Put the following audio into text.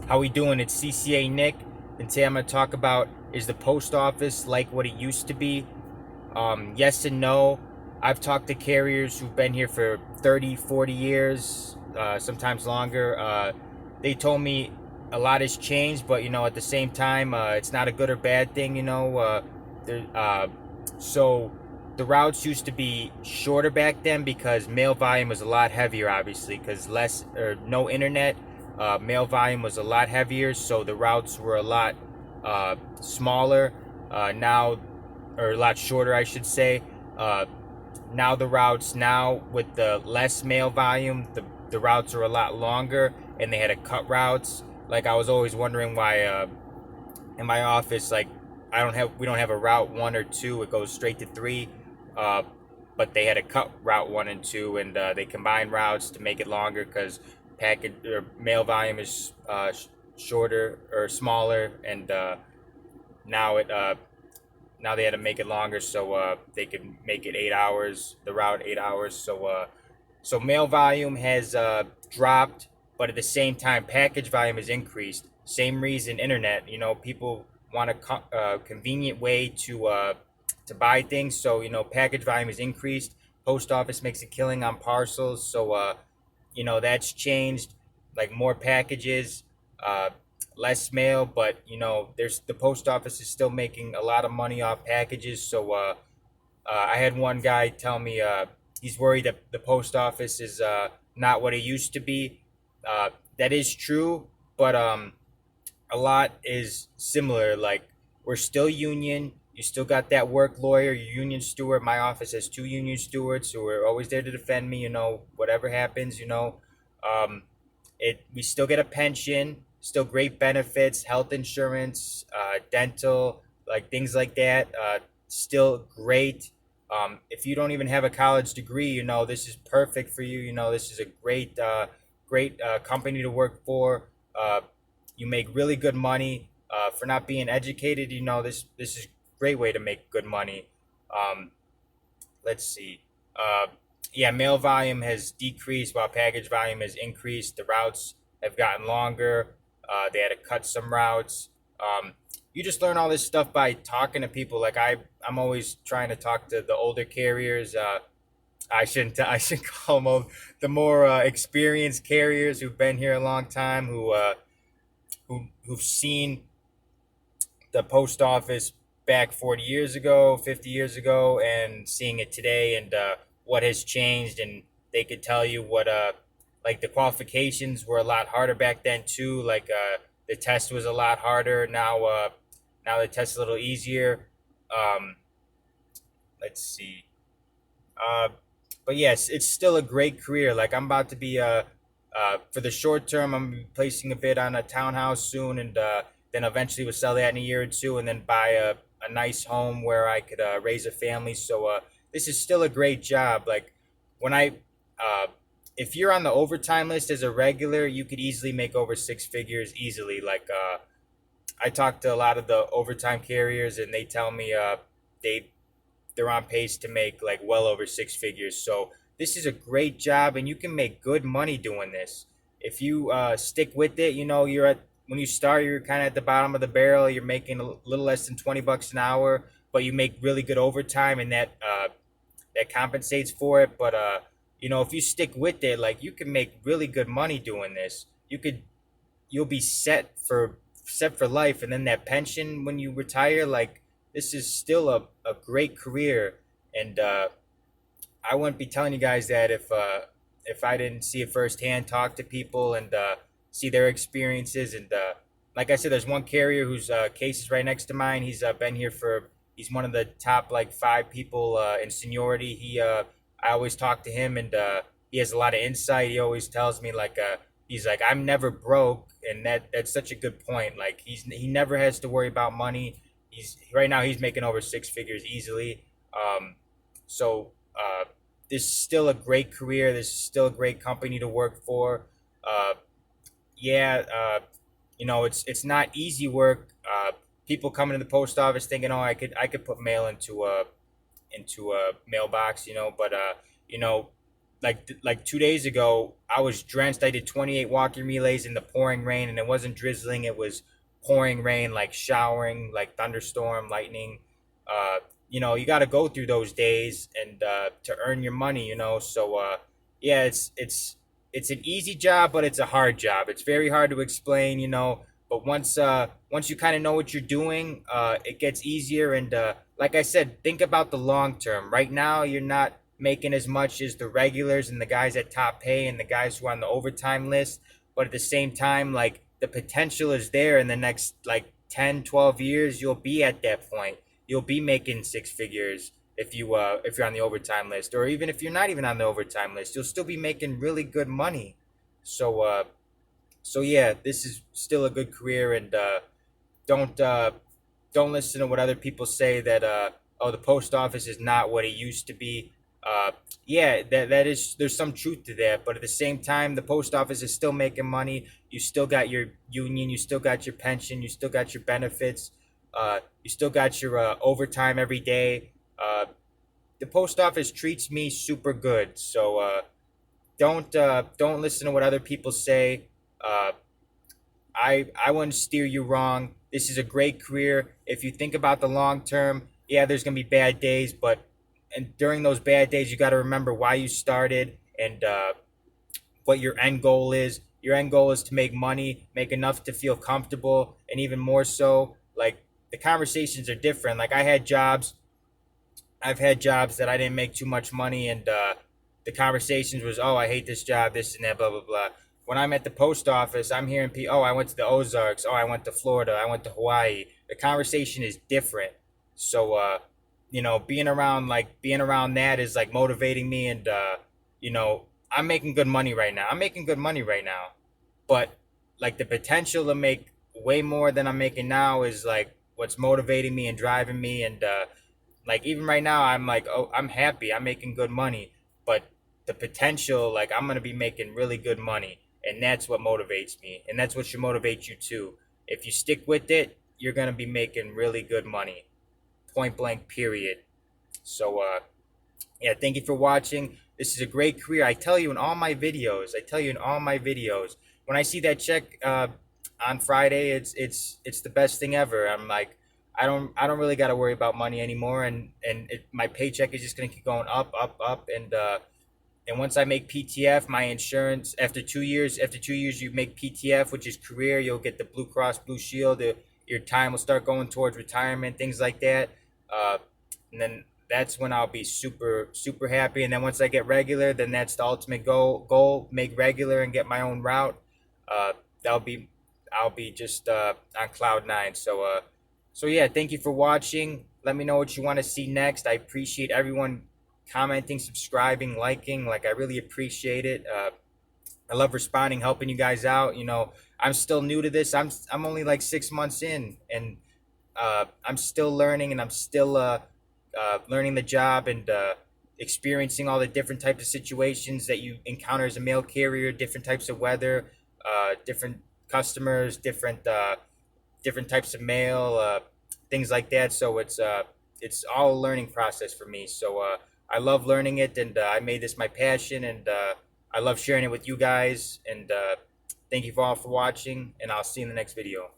How we doing? It's CCA Nick, and today I'm going to talk about, is the post office like what it used to be? Yes and no. I've talked to carriers who've been here for 30, 40 years, sometimes longer. They told me a lot has changed, but at the same time, it's not a good or bad thing. There, so the routes used to be shorter back then because mail volume was a lot heavier, obviously, because less or no internet. Mail volume was a lot heavier, so the routes were a lot smaller. Now, or a lot shorter, I should say. Uh, Now the routes, now with the less mail volume, the routes are a lot longer, and they had to cut routes. Like, I was always wondering why in my office, like, we don't have a route 1 or 2. It goes straight to 3. Uh, but they had to cut route 1 and 2, and they combined routes to make it longer because package or mail volume is shorter or smaller, and now it now they had to make it longer so they could make it 8 hours, the route 8 hours. So mail volume has dropped, but at the same time, package volume has increased. Same reason, internet. People want a convenient way to buy things. So package volume has increased. Post office makes a killing on parcels. So that's changed. Like, more packages, uh, less mail, but there's the post office is still making a lot of money off packages. So I had one guy tell me he's worried that the post office is not what it used to be. That is true, but a lot is similar. Like, we're still union. You still got that work lawyer, your union steward. My office has 2 union stewards who are always there to defend me. Whatever happens. Um, we still get a pension, still great benefits, health insurance, dental, like things like that. Still great. If you don't even have a college degree, this is perfect for you. This is a great company to work for. You make really good money for not being educated. This is a great way to make good money. Um, let's see. Uh, yeah, mail volume has decreased while package volume has increased. The routes have gotten longer. They had to cut some routes. Um, you just learn all this stuff by talking to people. Like, I'm always trying to talk to the older carriers. I shouldn't call them old, the more experienced carriers who've been here a long time, who've seen the post office back 40 years ago, 50 years ago, and seeing it today, and what has changed. And they could tell you what, like, the qualifications were a lot harder back then, too. Like, the test was a lot harder. Now the test's a little easier. Um, let's see. Uh, but yes, it's still a great career. Like, I'm about to be for the short term, I'm gonna be placing a bid on a townhouse soon, and then eventually we'll sell that in a year or two, and then buy a nice home where I could raise a family. So this is still a great job. Like, when uh, if you're on the overtime list as a regular, you could easily make over 6 figures easily. Like, I talk to a lot of the overtime carriers, and they tell me they they're on pace to make like well over 6 figures. So this is a great job, and you can make good money doing this if you stick with it. You're at when you start, you're kind of at the bottom of the barrel. You're making a little less than $20 an hour, but you make really good overtime, and that compensates for it. But if you stick with it, like, you can make really good money doing this. You'll be set for life, and then that pension when you retire, like, this is still a great career. And I wouldn't be telling you guys that if I didn't see it firsthand, talk to people, and see their experiences. And like I said, there's one carrier whose case is right next to mine. He's one of the top, like, 5 people in seniority. I always talk to him, and he has a lot of insight. He always tells me, like, he's like, I'm never broke, and that's such a good point. Like, he never has to worry about money. He's right now, he's making over 6 figures easily. So this is still a great career. This is still a great company to work for. Uh, yeah, it's not easy work. People coming to the post office thinking, oh, I could put mail into a mailbox, but you know like 2 days ago, I was drenched. I did 28 walking relays in the pouring rain, and it wasn't drizzling. It was pouring rain, like showering, like thunderstorm, lightning. Uh, you got to go through those days and to earn your money. So yeah, it's an easy job, but it's a hard job. It's very hard to explain. But once you kind of know what you're doing, it gets easier. And like I said, think about the long term. Right now, you're not making as much as the regulars and the guys at top pay and the guys who are on the overtime list, but at the same time, like, the potential is there. In the next like 10, 12 years, you'll be at that point. You'll be making six figures if you're on the overtime list, or even if you're not even on the overtime list, you'll still be making really good money. So yeah, this is still a good career. And don't don't listen to what other people say that oh, the post office is not what it used to be. Yeah, that is, there's some truth to that, but at the same time, the post office is still making money. You still got your union, you still got your pension, you still got your benefits, you still got your overtime every day. The post office treats me super good. So don't listen to what other people say. uh, I wouldn't steer you wrong. This is a great career. If you think about the long term, yeah, there's gonna be bad days, but and during those bad days, you got to remember why you started and what your end goal is. Your end goal is to make money, make enough to feel comfortable, and even more so, like, the conversations are different. Like, I've had jobs that I didn't make too much money, and the conversations was, oh, I hate this job, this and that, blah blah blah. When I'm at the post office, I'm hearing people, oh, I went to the Ozarks, oh, I went to Florida, I went to Hawaii. The conversation is different. So being around that is like motivating me. And I'm making good money right now. I'm making good money right now, but like the potential to make way more than I'm making now is like what's motivating me and driving me. And like, even right now, I'm like, oh, I'm happy, I'm making good money, but the potential, like, I'm gonna be making really good money, and that's what motivates me, and that's what should motivate you too. If you stick with it, you're gonna be making really good money, point blank, period. So yeah, thank you for watching. This is a great career. I tell you in all my videos. I tell you in all my videos. When I see that check on Friday, it's the best thing ever. I'm like, I don't really got to worry about money anymore, and my paycheck is just gonna keep going up, up, up. And once I make PTF, my insurance, after 2 years, you make PTF, which is career. You'll get the Blue Cross Blue Shield. Your time will start going towards retirement, things like that. Uh, and then that's when I'll be super super happy. And then once I get regular, then that's the ultimate goal: make regular and get my own route. Uh, that'll be I'll be just on cloud nine. So yeah, thank you for watching. Let me know what you want to see next. I appreciate everyone commenting, subscribing, liking. Like, I really appreciate it. I love responding, helping you guys out. I'm still new to this. I'm only like 6 months in, and I'm still learning, and I'm still learning the job, and experiencing all the different types of situations that you encounter as a mail carrier, different types of weather, different customers, different types of mail, things like that. So it's all a learning process for me. So I love learning it, and I made this my passion, and I love sharing it with you guys. And thank you all for watching, and I'll see you in the next video.